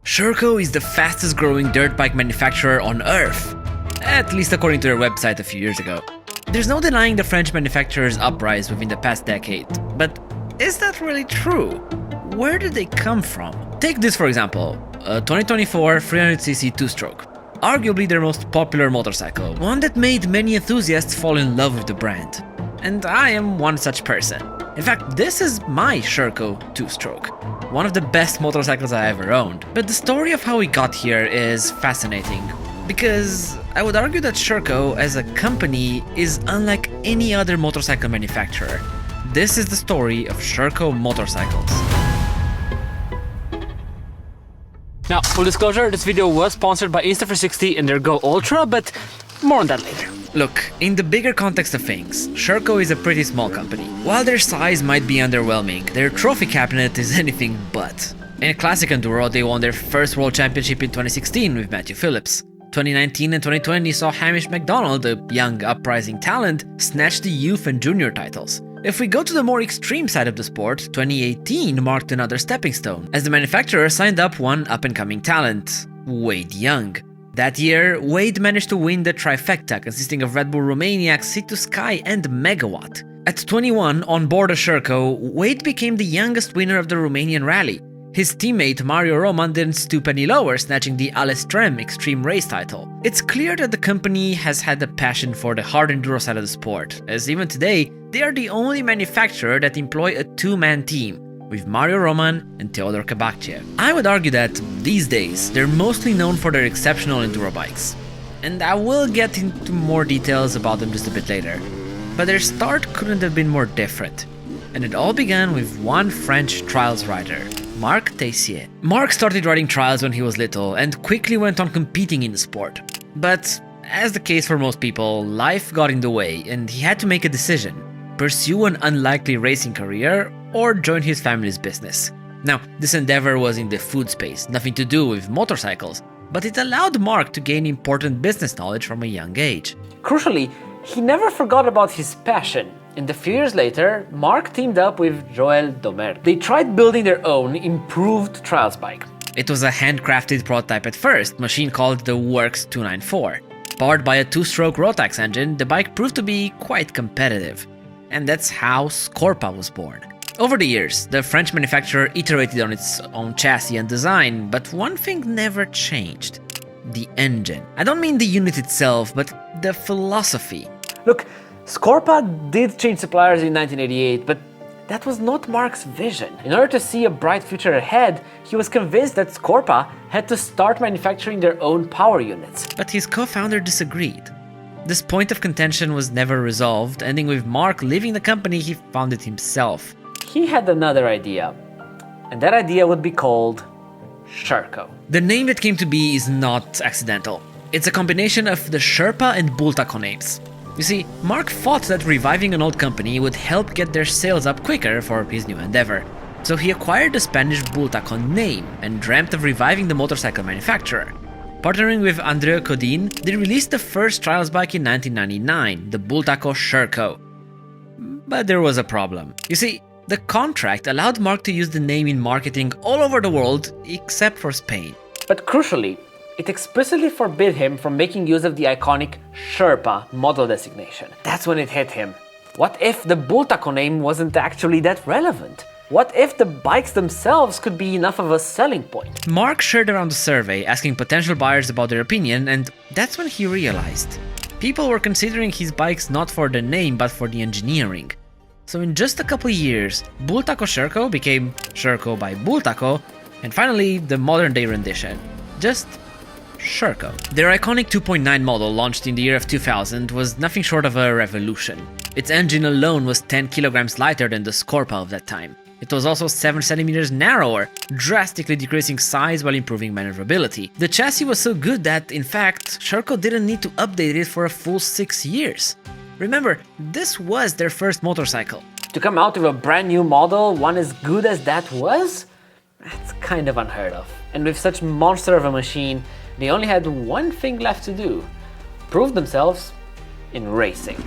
Sherco is the fastest growing dirt bike manufacturer on Earth, at least according to their website a few years ago. There's no denying the French manufacturer's uprise within the past decade, but is that really true? Where did they come from? Take this for example, a 2024 300cc two-stroke. Arguably their most popular motorcycle, one that made many enthusiasts fall in love with the brand. And I am one such person. In fact, this is my Sherco two-stroke, one of the best motorcycles I ever owned. But the story of how we got here is fascinating, because I would argue that Sherco as a company is unlike any other motorcycle manufacturer. This is the story of Sherco motorcycles. Now, full disclosure, this video was sponsored by Insta360 and their Go Ultra, but more on that later. Look, in the bigger context of things, Sherco is a pretty small company. While their size might be underwhelming, their trophy cabinet is anything but. In classic enduro, they won their first world championship in 2016 with Matthew Phillips. 2019 and 2020 saw Hamish MacDonald, a young uprising talent, snatch the youth and junior titles. If we go to the more extreme side of the sport, 2018 marked another stepping stone, as the manufacturer signed up one up-and-coming talent, Wade Young. That year, Wade managed to win the trifecta consisting of Red Bull Romaniac, Sea to Sky and Megawatt. At 21, on board a Sherco, Wade became the youngest winner of the Romanian rally. His teammate Mario Roman didn't stoop any lower, snatching the Alestrem Extreme Race title. It's clear that the company has had a passion for the hard enduro side of the sport, as even today, they are the only manufacturer that employ a two-man team, with Mario Roman and Teodor Kabakchev. I would argue that, these days, they're mostly known for their exceptional enduro bikes. And I will get into more details about them just a bit later. But their start couldn't have been more different. And it all began with one French trials rider, Marc Teissier. Marc started riding trials when he was little and quickly went on competing in the sport. But, as the case for most people, life got in the way and he had to make a decision: pursue an unlikely racing career or join his family's business. Now, this endeavor was in the food space, nothing to do with motorcycles, but it allowed Marc to gain important business knowledge from a young age. Crucially, he never forgot about his passion. And a few years later, Marc teamed up with Joël Domergue. They tried building their own improved trials bike. It was a handcrafted prototype at first, machine called the Works 294. Powered by a two-stroke Rotax engine, the bike proved to be quite competitive. And that's how Scorpa was born. Over the years, the French manufacturer iterated on its own chassis and design, but one thing never changed: the engine. I don't mean the unit itself, but the philosophy. Look, Scorpa did change suppliers in 1988, but that was not Marc's vision. In order to see a bright future ahead, he was convinced that Scorpa had to start manufacturing their own power units. But his co-founder disagreed. This point of contention was never resolved, ending with Marc leaving the company he founded himself. He had another idea, and that idea would be called Sherco. The name that came to be is not accidental. It's a combination of the Sherpa and Bultaco names. You see, Marc thought that reviving an old company would help get their sales up quicker for his new endeavor. So he acquired the Spanish Bultaco name and dreamt of reviving the motorcycle manufacturer. Partnering with Andreu Codin, they released the first trials bike in 1999, the Bultaco Sherco. But there was a problem. You see, the contract allowed Marc to use the name in marketing all over the world, except for Spain. But crucially, it explicitly forbid him from making use of the iconic Sherpa model designation. That's when it hit him. What if the Bultaco name wasn't actually that relevant? What if the bikes themselves could be enough of a selling point? Marc shared around a survey asking potential buyers about their opinion, and that's when he realized. People were considering his bikes not for the name but for the engineering. So in just a couple years, Bultaco Sherco became Sherco by Bultaco, and finally the modern day rendition. Just Sherco. Their iconic 2.9 model, launched in the year of 2000, was nothing short of a revolution. Its engine alone was 10 kilograms lighter than the Scorpa of that time. It was also 7 centimeters narrower, drastically decreasing size while improving maneuverability. The chassis was so good that, in fact, Sherco didn't need to update it for a full 6 years. Remember, this was their first motorcycle. To come out with a brand new model, one as good as that was? That's kind of unheard of. And with such monster of a machine, they only had one thing left to do: prove themselves in racing.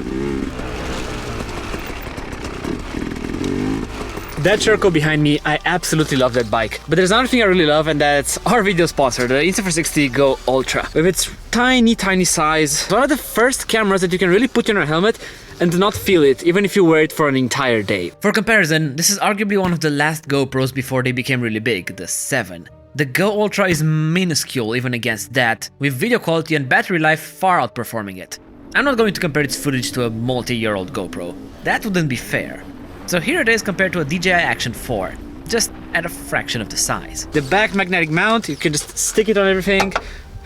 That Sherco behind me, I absolutely love that bike. But there's another thing I really love, and that's our video sponsor, the Insta460 Go Ultra. With its tiny size, it's one of the first cameras that you can really put in your helmet and not feel it, even if you wear it for an entire day. For comparison, this is arguably one of the last GoPros before they became really big, the 7. The Go Ultra is minuscule even against that, with video quality and battery life far outperforming it. I'm not going to compare its footage to a multi-year-old GoPro. That wouldn't be fair. So here it is compared to a DJI Action 4, just at a fraction of the size. The back magnetic mount, you can just stick it on everything,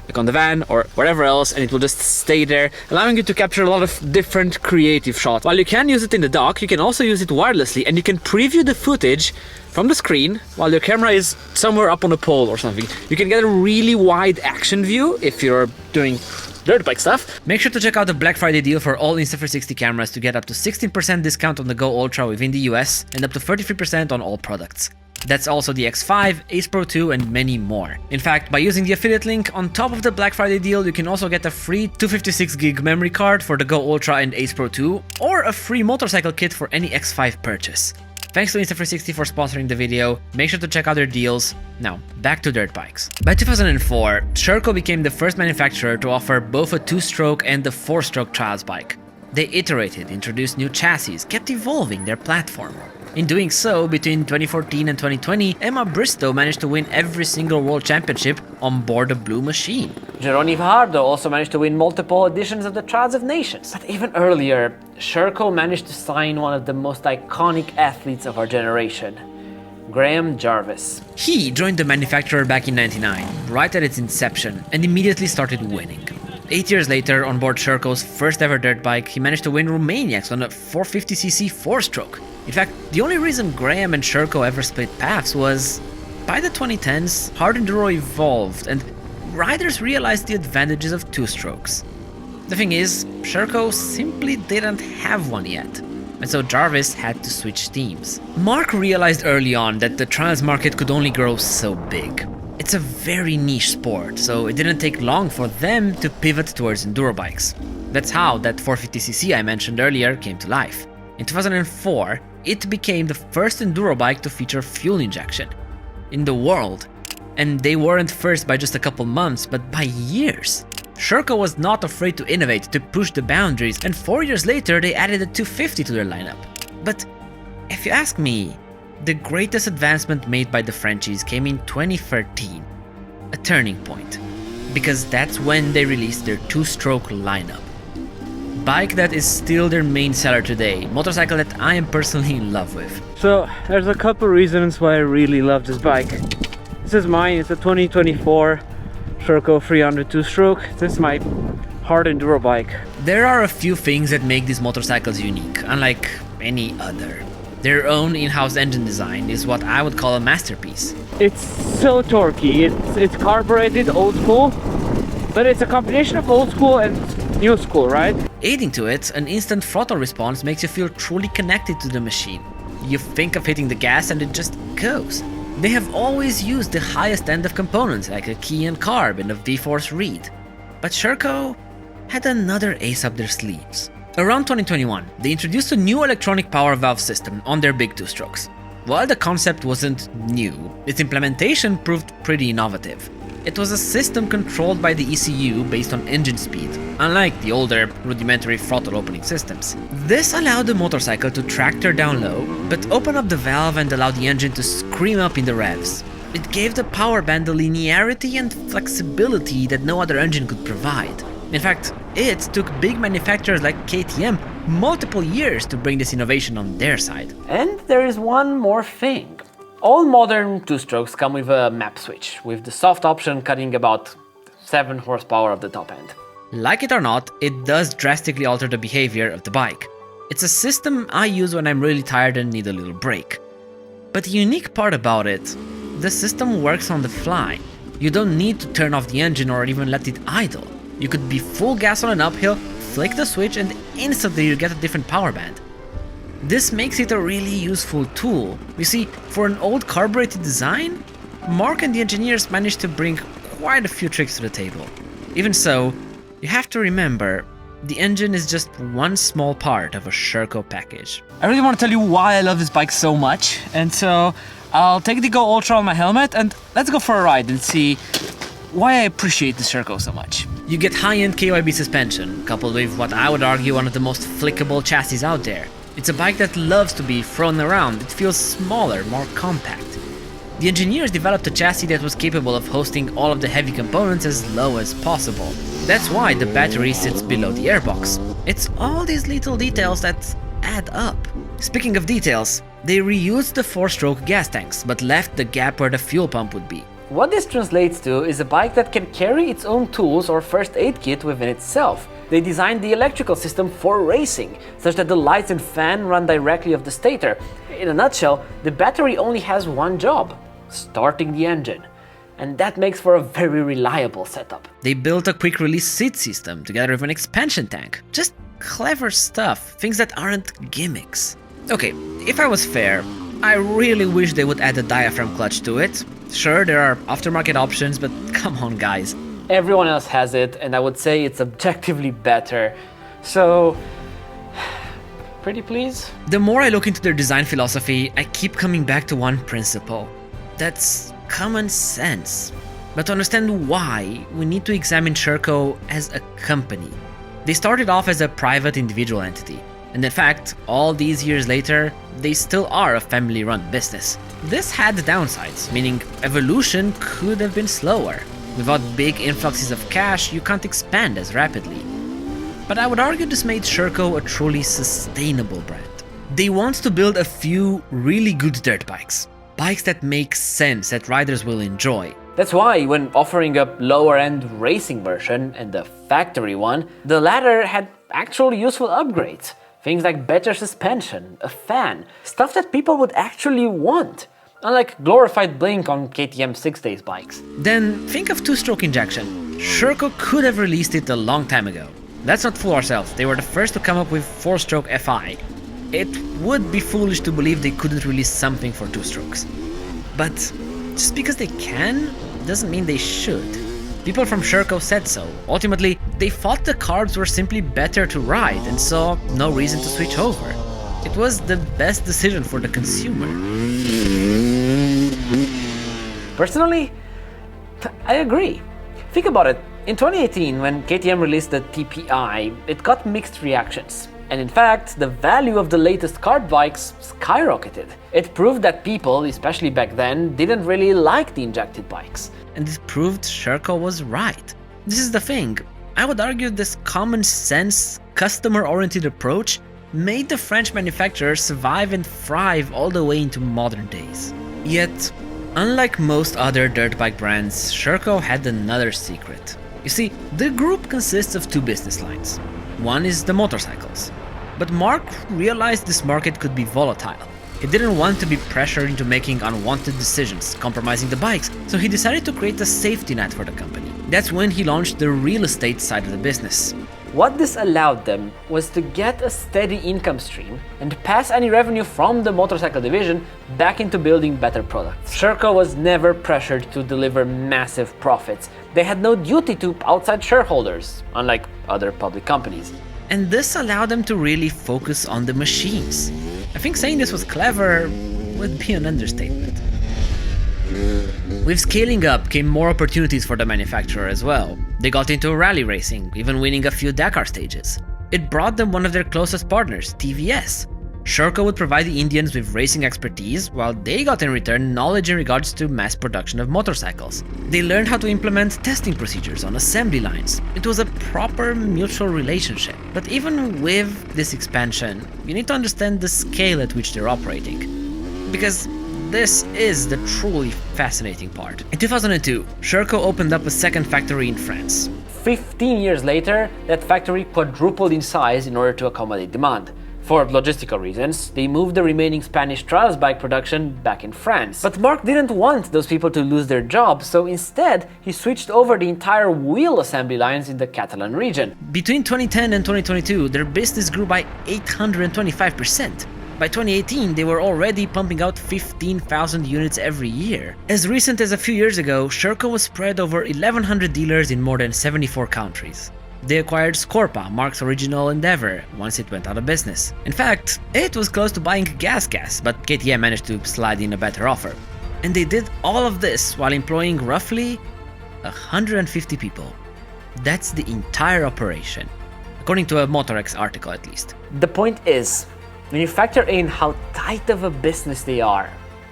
like on the van or wherever else, and it will just stay there, allowing you to capture a lot of different creative shots. While you can use it in the dock, you can also use it wirelessly, and you can preview the footage from the screen while your camera is somewhere up on a pole or something. You can get a really wide action view if you're doing dirt bike stuff. Make sure to check out the Black Friday deal for all Insta460 cameras to get up to 16% discount on the Go Ultra within the US and up to 33% on all products. That's also the X5, Ace Pro 2 and many more. In fact, by using the affiliate link on top of the Black Friday deal, you can also get a free 256GB memory card for the Go Ultra and Ace Pro 2 or a free motorcycle kit for any X5 purchase. Thanks to Insta460 for sponsoring the video. Make sure to check out their deals. Now, back to dirt bikes. By 2004, Sherco became the first manufacturer to offer both a 2-stroke and a 4-stroke trials bike. They iterated, introduced new chassis, kept evolving their platform. In doing so, between 2014 and 2020, Emma Bristow managed to win every single world championship on board a blue machine. Jeroni Fajardo also managed to win multiple editions of the Trials of Nations. But even earlier, Sherco managed to sign one of the most iconic athletes of our generation, Graham Jarvis. He joined the manufacturer back in '99, right at its inception, and immediately started winning. 8 years later, on board Sherco's first ever dirt bike, he managed to win Romaniacs on a 450cc 4-stroke. In fact, the only reason Graham and Sherco ever split paths was, by the 2010s, hard enduro evolved and riders realized the advantages of 2-strokes. The thing is, Sherco simply didn't have one yet, and so Jarvis had to switch teams. Mark realized early on that the trials market could only grow so big. It's a very niche sport, so it didn't take long for them to pivot towards enduro bikes. That's how that 450cc I mentioned earlier came to life. In 2004, it became the first enduro bike to feature fuel injection in the world. And they weren't first by just a couple months, but by years. Sherco was not afraid to innovate, to push the boundaries, and 4 years later they added a 250 to their lineup. But if you ask me, the greatest advancement made by the Frenchies came in 2013, a turning point, because that's when they released their 2-stroke lineup. Bike that is still their main seller today, motorcycle that I am personally in love with. So there's a couple reasons why I really love this bike. This is mine, it's a 2024 Sherco 300 2-stroke. This is my hard enduro bike. There are a few things that make these motorcycles unique, unlike any other. Their own in-house engine design is what I would call a masterpiece. It's so torquey, it's carbureted, old school, but it's a combination of old school and new school, right? Aiding to it, an instant throttle response makes you feel truly connected to the machine. You think of hitting the gas and it just goes. They have always used the highest end of components like a key and carb and a V-Force reed. But Sherco had another ace up their sleeves. Around 2021, they introduced a new electronic power valve system on their big 2-strokes. While the concept wasn't new, its implementation proved pretty innovative. It was a system controlled by the ECU based on engine speed, unlike the older, rudimentary throttle opening systems. This allowed the motorcycle to tractor down low, but open up the valve and allow the engine to scream up in the revs. It gave the power band the linearity and flexibility that no other engine could provide. In fact, it took big manufacturers like KTM multiple years to bring this innovation on their side. And there is one more thing. All modern 2-strokes come with a map switch, with the soft option cutting about 7 horsepower of the top end. Like it or not, it does drastically alter the behavior of the bike. It's a system I use when I'm really tired and need a little break. But the unique part about it, the system works on the fly. You don't need to turn off the engine or even let it idle. You could be full gas on an uphill, flick the switch and instantly you get a different power band. This makes it a really useful tool. You see, for an old carbureted design, Mark and the engineers managed to bring quite a few tricks to the table. Even so, you have to remember, the engine is just one small part of a Sherco package. I really want to tell you why I love this bike so much, and so I'll take the Go Ultra on my helmet and let's go for a ride and see why I appreciate the Sherco so much. You get high-end KYB suspension, coupled with what I would argue one of the most flickable chassis out there. It's a bike that loves to be thrown around. It feels smaller, more compact. The engineers developed a chassis that was capable of hosting all of the heavy components as low as possible. That's why the battery sits below the airbox. It's all these little details that add up. Speaking of details, they reused the 4-stroke gas tanks, but left the gap where the fuel pump would be. What this translates to is a bike that can carry its own tools or first aid kit within itself. They designed the electrical system for racing, such that the lights and fan run directly off the stator. In a nutshell, the battery only has one job: starting the engine. And that makes for a very reliable setup. They built a quick-release seat system together with an expansion tank. Just clever stuff, things that aren't gimmicks. Okay, if I was fair, I really wish they would add a diaphragm clutch to it. Sure, there are aftermarket options, but come on guys. Everyone else has it, and I would say it's objectively better. So, pretty please? The more I look into their design philosophy, I keep coming back to one principle. That's common sense. But to understand why, we need to examine Sherco as a company. They started off as a private individual entity. And in fact, all these years later, they still are a family-run business. This had downsides, meaning evolution could have been slower. Without big influxes of cash, you can't expand as rapidly. But I would argue this made Sherco a truly sustainable brand. They want to build a few really good dirt bikes. Bikes that make sense, that riders will enjoy. That's why, when offering a lower-end racing version and the factory one, the latter had actual useful upgrades. Things like better suspension, a fan, stuff that people would actually want. Unlike glorified blink on KTM 6-days bikes. Then think of 2-stroke injection. Sherco could have released it a long time ago. Let's not fool ourselves, they were the first to come up with 4-stroke FI. It would be foolish to believe they couldn't release something for 2 strokes. But just because they can, doesn't mean they should. People from Sherco said so. Ultimately, they thought the carbs were simply better to ride and saw no reason to switch over. It was the best decision for the consumer. Personally, I agree. Think about it. In 2018, when KTM released the TPI, it got mixed reactions. And in fact, the value of the latest carb bikes skyrocketed. It proved that people, especially back then, didn't really like the injected bikes. And it proved Sherco was right. This is the thing. I would argue this common sense, customer-oriented approach made the French manufacturer survive and thrive all the way into modern days. Yet, unlike most other dirt bike brands, Sherco had another secret. You see, the group consists of 2 business lines. One is the motorcycles. But Mark realized this market could be volatile. He didn't want to be pressured into making unwanted decisions, compromising the bikes, so he decided to create a safety net for the company. That's when he launched the real estate side of the business. What this allowed them was to get a steady income stream and pass any revenue from the motorcycle division back into building better products. Sherco was never pressured to deliver massive profits. They had no duty to outside shareholders, unlike other public companies. And this allowed them to really focus on the machines. I think saying this was clever would be an understatement. With scaling up came more opportunities for the manufacturer as well. They got into rally racing, even winning a few Dakar stages. It brought them one of their closest partners, TVS. Sherco would provide the Indians with racing expertise, while they got in return knowledge in regards to mass production of motorcycles. They learned how to implement testing procedures on assembly lines. It was a proper mutual relationship. But even with this expansion, you need to understand the scale at which they're operating. Because this is the truly fascinating part. In 2002, Sherco opened up a second factory in France. 15 years later, that factory quadrupled in size in order to accommodate demand. For logistical reasons, they moved the remaining Spanish trials bike production back in France. But Mark didn't want those people to lose their jobs, so instead, he switched over the entire wheel assembly lines in the Catalan region. Between 2010 and 2022, their business grew by 825%. By 2018, they were already pumping out 15,000 units every year. As recent as a few years ago, Sherco was spread over 1,100 dealers in more than 74 countries. They acquired Scorpa, Mark's original endeavor, once it went out of business. In fact, it was close to buying Gas, but KTM managed to slide in a better offer. And they did all of this while employing roughly 150 people. That's the entire operation, according to a Motorex article at least. The point is, when you factor in how tight of a business they are,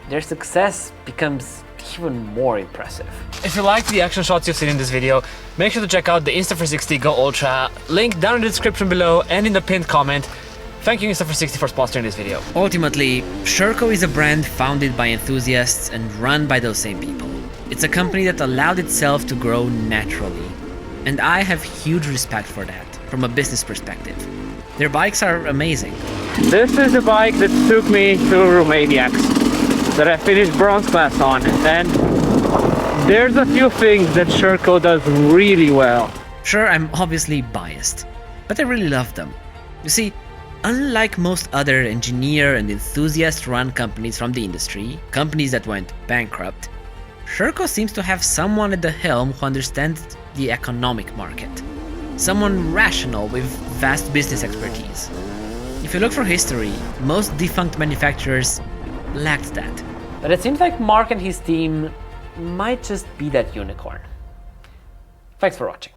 their success becomes even more impressive. If you liked the action shots you've seen in this video, make sure to check out the Insta360 Go Ultra, link down in the description below and in the pinned comment. Thank you Insta360 for sponsoring this video. Ultimately, Sherco is a brand founded by enthusiasts and run by those same people. It's a company that allowed itself to grow naturally. And I have huge respect for that, from a business perspective. Their bikes are amazing. This is the bike that took me to Romaniacs, that I finished bronze class on, and there's a few things that Sherco does really well. Sure, I'm obviously biased, but I really love them. You see, unlike most other engineer and enthusiast-run companies from the industry, companies that went bankrupt, Sherco seems to have someone at the helm who understands the economic market. Someone rational with vast business expertise. If you look for history, most defunct manufacturers lacked that. But it seems like Mark and his team might just be that unicorn. Thanks for watching.